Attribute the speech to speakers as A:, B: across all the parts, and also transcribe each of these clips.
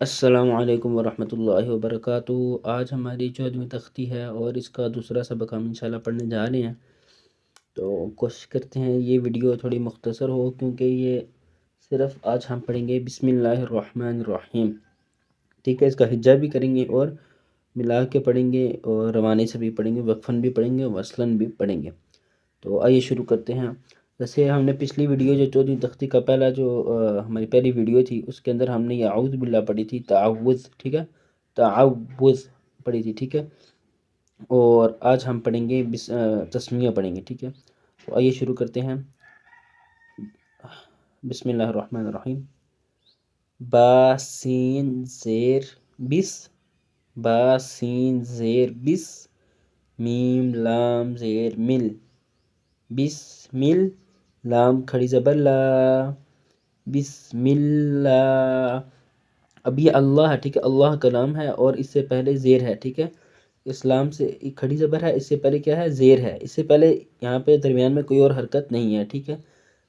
A: السلام علیکم ورحمۃ اللہ وبرکاتہ۔ آج ہماری 14ویں تختی ہے اور اس کا دوسرا سبق ہم انشاءاللہ پڑھنے جا رہے ہیں، تو کوشش کرتے ہیں یہ ویڈیو تھوڑی مختصر ہو، کیونکہ یہ صرف آج ہم پڑھیں گے بسم اللہ الرحمن الرحیم، ٹھیک ہے؟ اس کا ہجا بھی کریں گے اور ملا کے پڑھیں گے، اور روانی سے بھی پڑھیں گے، وقفاً بھی پڑھیں گے، وصلاً بھی پڑھیں گے۔ تو آئیے شروع کرتے ہیں۔ جیسے ہم نے پچھلی ویڈیو جو 14ویں تختی کا پہلا جو ہماری پہلی ویڈیو تھی، اس کے اندر ہم نے یہ اعوذ باللہ پڑھی تھی، تعوذ، ٹھیک ہے؟ تعوذ پڑھی تھی، ٹھیک ہے؟ اور آج ہم پڑھیں گے تسمیہ پڑھیں گے، ٹھیک ہے؟ تو آئیے شروع کرتے ہیں۔ بسم اللہ الرحمن الرحیم۔ با سین زیر بس، با سین زیر بس، میم لام زیر مل، بسم لام کھڑی زبر لا، بسم اللہ۔ اب یہ اللہ ہے، ٹھیک ہے؟ اللہ کا نام ہے اور اس سے پہلے زیر ہے، ٹھیک ہے؟ اسلام سے کھڑی زبر ہے، اس سے پہلے کیا ہے؟ زیر ہے، اس سے پہلے یہاں پہ درمیان میں کوئی اور حرکت نہیں ہے، ٹھیک ہے؟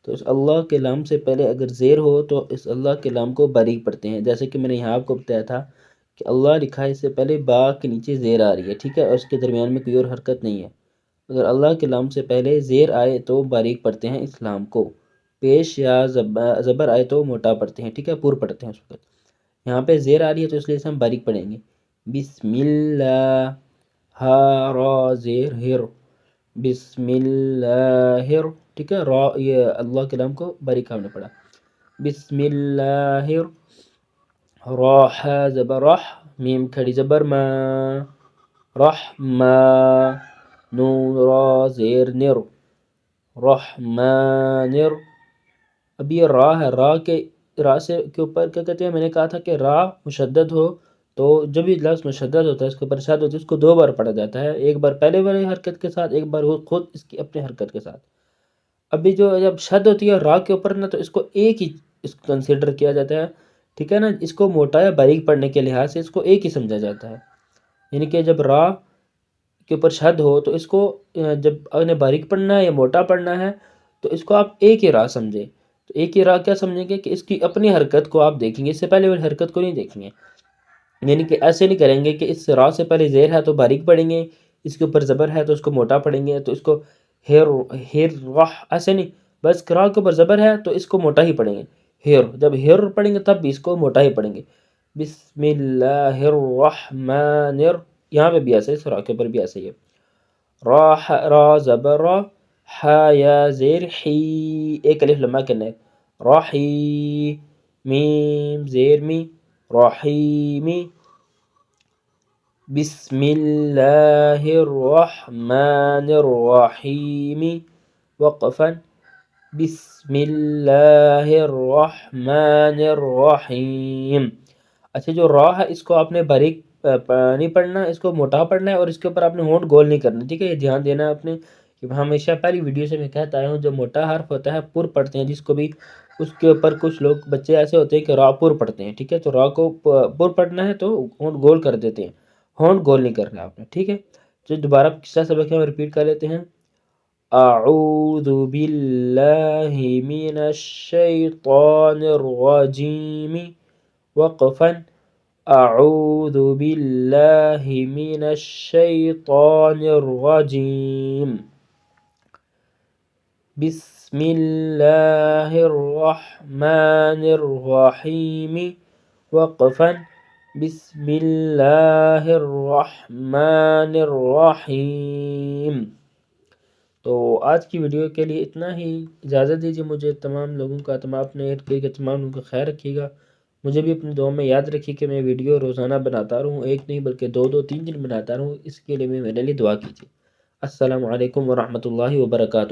A: تو اس اللہ کے نام سے پہلے اگر زیر ہو تو اس اللہ کے نام کو باریک پڑھتے ہیں، جیسے کہ میں نے یہاں آپ کو بتایا تھا کہ اللہ لکھا ہے، اس سے پہلے با کے نیچے زیر آ رہی ہے، ٹھیک ہے؟ اور اس کے درمیان میں کوئی اور حرکت نہیں ہے۔ اگر اللہ کے نام سے پہلے زیر آئے تو باریک پڑھتے ہیں اسلام کو، پیش یا زبر آئے تو موٹا پڑھتے ہیں، ٹھیک ہے؟ پور پڑھتے ہیں اس وقت۔ یہاں پہ زیر آ رہی ہے تو اس لیے سے ہم باریک پڑھیں گے۔ بسم اللہ، ہا را زیر ہر، بسم اللہ، ٹھیک ہے؟ را، یہ اللہ کے نام کو باریک ہم نے پڑھا۔ بسم اللہ، راح زبر رح، میم کھڑی زبر ما، رحمہ، نون را زیر نر، رحمانر۔ اب یہ را ہے، را سے کے اوپر کیا کہتے ہیں؟ میں نے کہا تھا کہ را مشدد ہو تو جب بھی لفظ مشدد ہوتا ہے، اس کے اوپر شد ہوتی ہے، اس کو دو بار پڑھا جاتا ہے، ایک بار پہلے والی حرکت کے ساتھ، ایک بار خود اس کی اپنے حرکت کے ساتھ۔ ابھی جو جب شد ہوتی ہے را کے اوپر نا، تو اس کو ایک ہی اس کو کنسیڈر کیا جاتا ہے، ٹھیک ہے نا؟ اس کو موٹا یا باریک پڑھنے کے لحاظ سے اس کو ایک ہی سمجھا جاتا ہے، یعنی کہ جب را کے اوپر شد ہو تو اس کو جب انہیں باریک پڑھنا ہے یا موٹا پڑھنا ہے تو اس کو آپ ایک ہی را سمجھیں۔ تو ایک ہی را کیا سمجھیں گے کہ اس کی اپنی حرکت کو آپ دیکھیں گے، اس سے پہلے والی حرکت کو نہیں دیکھیں گے، یعنی کہ ایسے نہیں کریں گے کہ اس را سے پہلے زیر ہے تو باریک پڑھیں گے، اس کے اوپر زبر ہے تو اس کو موٹا پڑھیں گے، تو اس کو ہیر رح، ایسے نہیں، بس را کے اوپر زبر ہے تو اس کو موٹا ہی پڑھیں گے، ہیر، جب ہیر پڑھیں گے تب بھی اس کو موٹا ہی پڑھیں گے۔ بسم اللہ الرحمن یہاں پہ بھی ایسے، اس را کے اوپر بھی ایسے ہی ہے۔ را زبر را، ہا یا زیر حی، ایک الف لمبا کرنا ہے، راحی، میم زیر می، رحیمی۔ بسم اللہ الرحمن الرحیم، وقفا، بسم اللہ الرحمن الرحیم۔ اچھا، جو را ہے اس کو آپ نے باریک نہیں پڑھنا، اس کو موٹا پڑھنا ہے، اور اس کے اوپر آپ نے ہونٹ گول نہیں کرنا، ٹھیک ہے؟ یہ دھیان دینا ہے اپنے، کہ ہمیشہ پہلی ویڈیو سے میں کہتا آیا ہوں جو موٹا حرف ہوتا ہے پر پڑھتے ہیں، جس کو بھی اس کے اوپر کچھ لوگ بچے ایسے ہوتے ہیں کہ را پر پڑھتے ہیں، ٹھیک ہے؟ تو را کو پر پڑھنا ہے تو ہونٹ گول کر دیتے ہیں، ہونٹ گول نہیں کرنا آپ نے، ٹھیک ہے؟ جو دوبارہ کسا سبق ہے ہم ریپیٹ کر لیتے ہیں۔ اعوذ باللہ من الشیطان الرجیم، وقفا، اعوذ باللہ من الشیطان الرجیم، بسم اللہ الرحمن الرحیم، وقفا، بسم اللہ الرحمن الرحیم۔ تو آج کی ویڈیو کے لیے اتنا ہی، اجازت دیجیے مجھے، تمام لوگوں کا، اپنے ارد گرد کے تمام لوگوں کا خیر رکھیے گا، مجھے بھی اپنی دعا میں یاد رکھیے کہ میں ویڈیو روزانہ بناتا رہوں، ایک نہیں بلکہ دو دو تین دن بناتا رہوں، اس کے لیے میرے لیے دعا کیجیے۔ السلام علیکم ورحمۃ اللہ وبرکاتہ۔